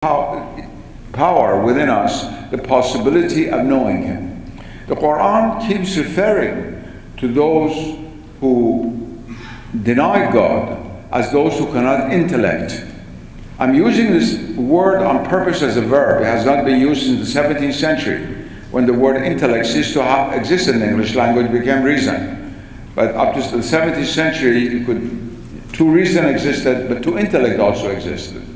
power within us, the possibility of knowing Him. The Quran keeps referring to those who deny God as those who cannot intellect. I'm using this word on purpose as a verb. It has not been used in the 17th century, when the word intellect ceased to exist in the English language, it became reason. But up to the 17th century, two reason existed, but two intellect also existed.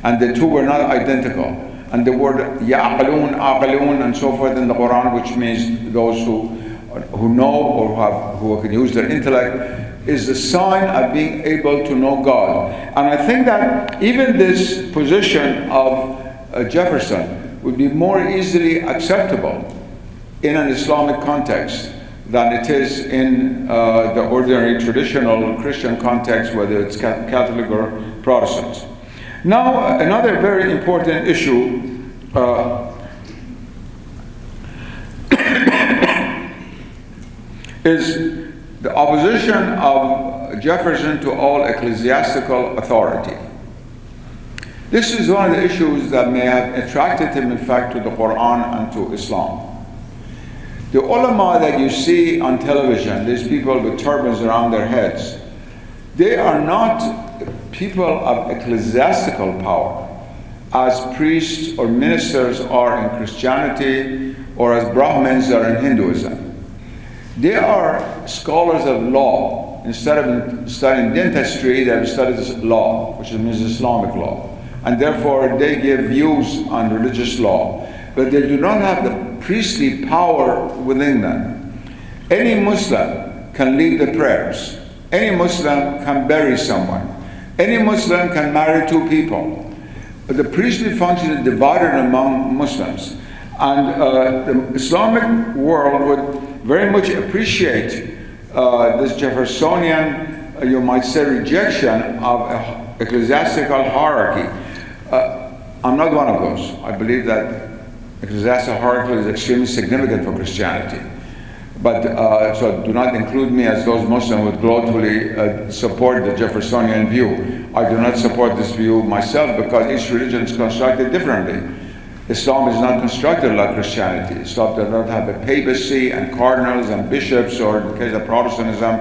And the two were not identical. And the word ya'qalun, aqalun, and so forth in the Quran, which means those who know or who can use their intellect, is the sign of being able to know God. And I think that even this position of Jefferson would be more easily acceptable in an Islamic context than it is in the ordinary traditional Christian context, whether it's Catholic or Protestant. Now, another very important issue is the opposition of Jefferson to all ecclesiastical authority. This is one of the issues that may have attracted him, in fact, to the Quran and to Islam. The ulama that you see on television, these people with turbans around their heads, they are not people of ecclesiastical power, as priests or ministers are in Christianity or as Brahmins are in Hinduism. They are scholars of law. Instead of studying dentistry, they have studied law, which means Islamic law. And therefore, they give views on religious law. But they do not have the priestly power within them. Any Muslim can lead the prayers. Any Muslim can bury someone. Any Muslim can marry two people. But the priestly function is divided among Muslims. And the Islamic world would very much appreciate this Jeffersonian, you might say, rejection of ecclesiastical hierarchy. I'm not one of those. I believe that ecclesiastical hierarchy is extremely significant for Christianity. But so do not include me as those Muslims who would gloatfully support the Jeffersonian view. I do not support this view myself because each religion is constructed differently. Islam is not constructed like Christianity. Islam does not have a papacy and cardinals and bishops, or in the case of Protestantism,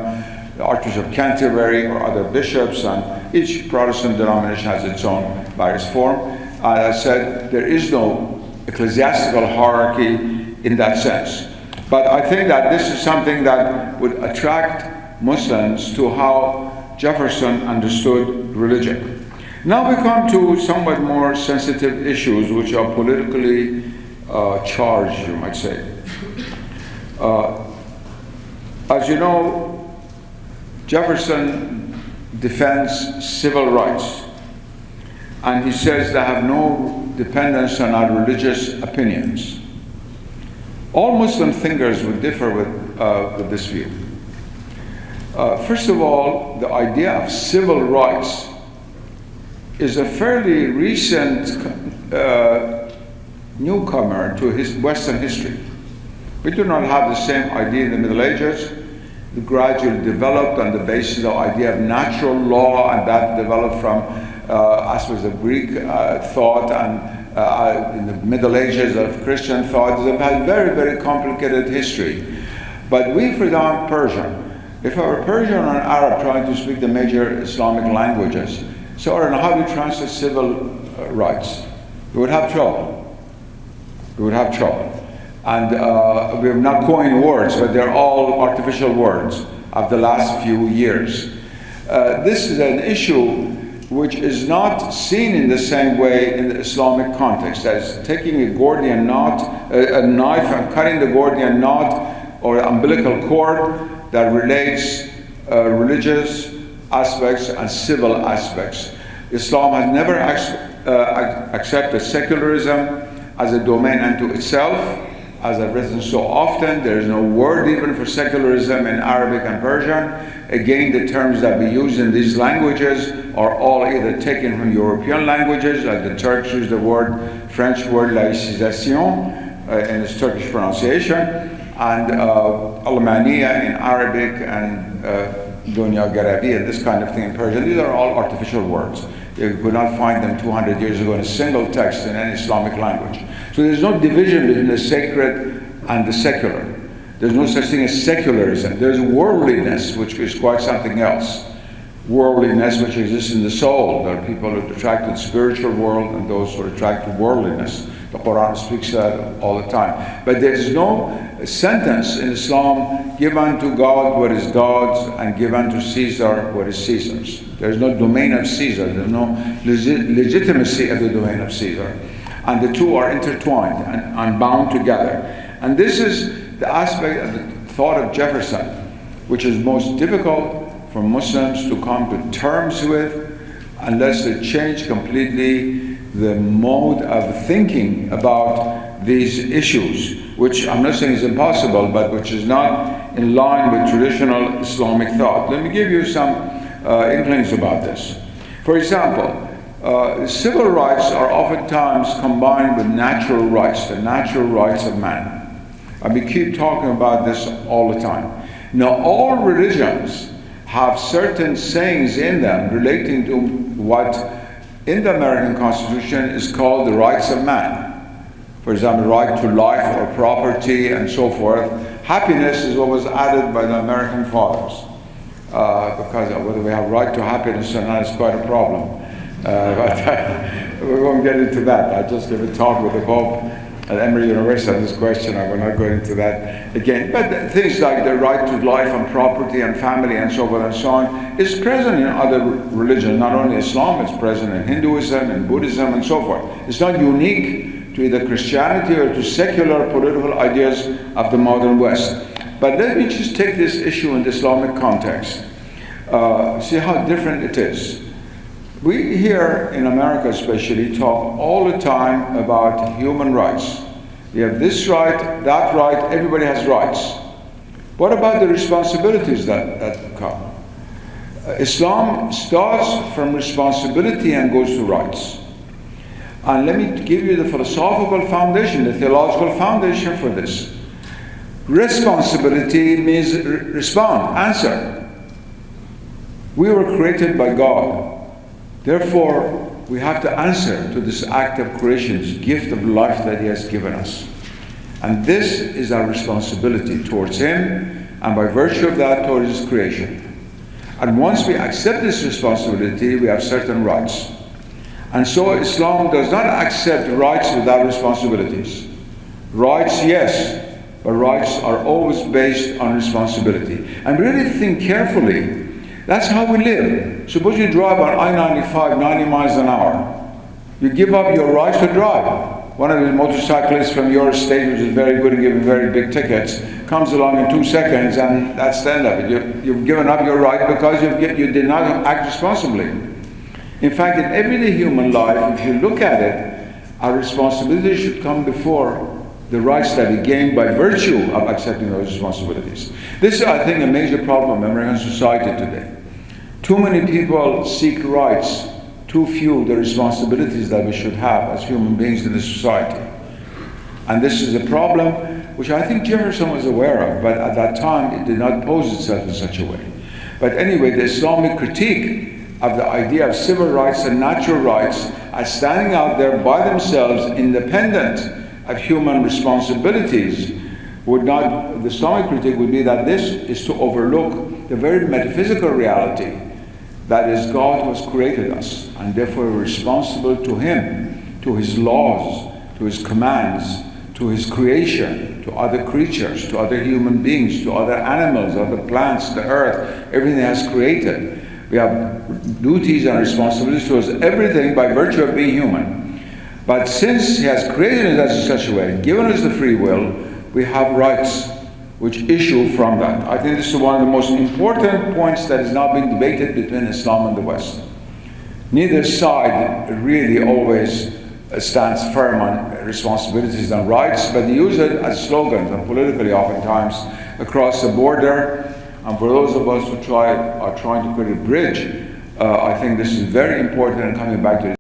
the Archbishop of Canterbury or other bishops, and each Protestant denomination has its own various form. As I said, there is no ecclesiastical hierarchy in that sense. But I think that this is something that would attract Muslims to how Jefferson understood religion. Now we come to somewhat more sensitive issues, which are politically charged, you might say. As you know, Jefferson defends civil rights, and he says they have no dependence on our religious opinions. All Muslim thinkers would differ with this view. First of all, the idea of civil rights is a fairly recent newcomer to Western history. We do not have the same idea in the Middle Ages. It gradually developed on the basis of the idea of natural law, and that developed from aspects of Greek thought, and in the Middle Ages of Christian thought. They've had very, very complicated history. But we, for example, Persian, if I were Persian or an Arab trying to speak the major Islamic languages, so I don't know how we translate civil rights. We would have trouble. We would have trouble. And we have not coined words, but they're all artificial words of the last few years. This is an issue which is not seen in the same way in the Islamic context, as taking a Gordian knot, a knife, and cutting the Gordian knot or umbilical cord that relates religious aspects and civil aspects. Islam has never accepted secularism as a domain unto itself. As I've written so often, there is no word even for secularism in Arabic and Persian. Again, the terms that we use in these languages are all either taken from European languages, like the Turks use the French word laïcisation in its Turkish pronunciation, and Almaniya in Arabic, and Dunya Garabi and this kind of thing in Persian. These are all artificial words. You could not find them 200 years ago in a single text in any Islamic language. So there's no division between the sacred and the secular. There's no such thing as secularism. There's worldliness, which is quite something else. Worldliness, which exists in the soul. There are people who are attracted to the spiritual world and those who are attracted to worldliness. The Quran speaks that all the time. But there is no sentence in Islam, give unto God what is God's and give unto Caesar what is Caesar's. There is no domain of Caesar. There is no legitimacy of the domain of Caesar. And the two are intertwined and bound together. And this is the aspect of the thought of Jefferson, which is most difficult for Muslims to come to terms with unless they change completely the mode of thinking about these issues, which I'm not saying is impossible, but which is not in line with traditional Islamic thought. Let me give you some inklings about this. For example, civil rights are oftentimes combined with natural rights, the natural rights of man. And we keep talking about this all the time. Now, all religions have certain sayings in them relating to what in the American Constitution is called the rights of man. For example, right to life or property and so forth. Happiness is what was added by the American fathers. Because whether we have right to happiness or not is quite a problem. But we won't get into that. I just gave a talk with the Pope at Emory University on this question. I will not go into that again. But things like the right to life and property and family and so forth and so on is present in other religions. Not only Islam, it's present in Hinduism and Buddhism and so forth. It's not unique to either Christianity or to secular political ideas of the modern West. But let me just take this issue in the Islamic context. See how different it is. We here in America especially talk all the time about human rights. We have this right, that right, everybody has rights. What about the responsibilities that come? Islam starts from responsibility and goes to rights. And let me give you the philosophical foundation, the theological foundation for this. Responsibility means respond, answer. We were created by God. Therefore, we have to answer to this act of creation, this gift of life that He has given us. And this is our responsibility towards Him, and by virtue of that, towards His creation. And once we accept this responsibility, we have certain rights. And so Islam does not accept rights without responsibilities. Rights, yes, but rights are always based on responsibility. And really think carefully. That's how we live. Suppose you drive on I-95 90 miles an hour. You give up your rights to drive. One of the motorcyclists from your state, which is very good at giving very big tickets, comes along in 2 seconds, and that's the end of it. You've given up your right because you did not act responsibly. In fact, in everyday human life, if you look at it, our responsibility should come before the rights that we gain by virtue of accepting those responsibilities. This is, I think, a major problem in American society today. Too many people seek rights, too few the responsibilities that we should have as human beings in this society. And this is a problem which I think Jefferson was aware of, but at that time it did not pose itself in such a way. But anyway, the Islamic critique of the idea of civil rights and natural rights as standing out there by themselves, independent of human responsibilities, the Islamic critique would be that this is to overlook the very metaphysical reality that is God who has created us, and therefore we're responsible to Him, to His laws, to His commands, to His creation, to other creatures, to other human beings, to other animals, other plants, the earth, everything He has created. We have duties and responsibilities towards everything by virtue of being human. But since He has created us in such a way, given us the free will, we have rights which issue from that. I think this is one of the most important points that is now being debated between Islam and the West. Neither side really always stands firm on responsibilities and rights, but they use it as slogans and politically oftentimes across the border. And for those of us who are trying to create a bridge, I think this is very important in coming back to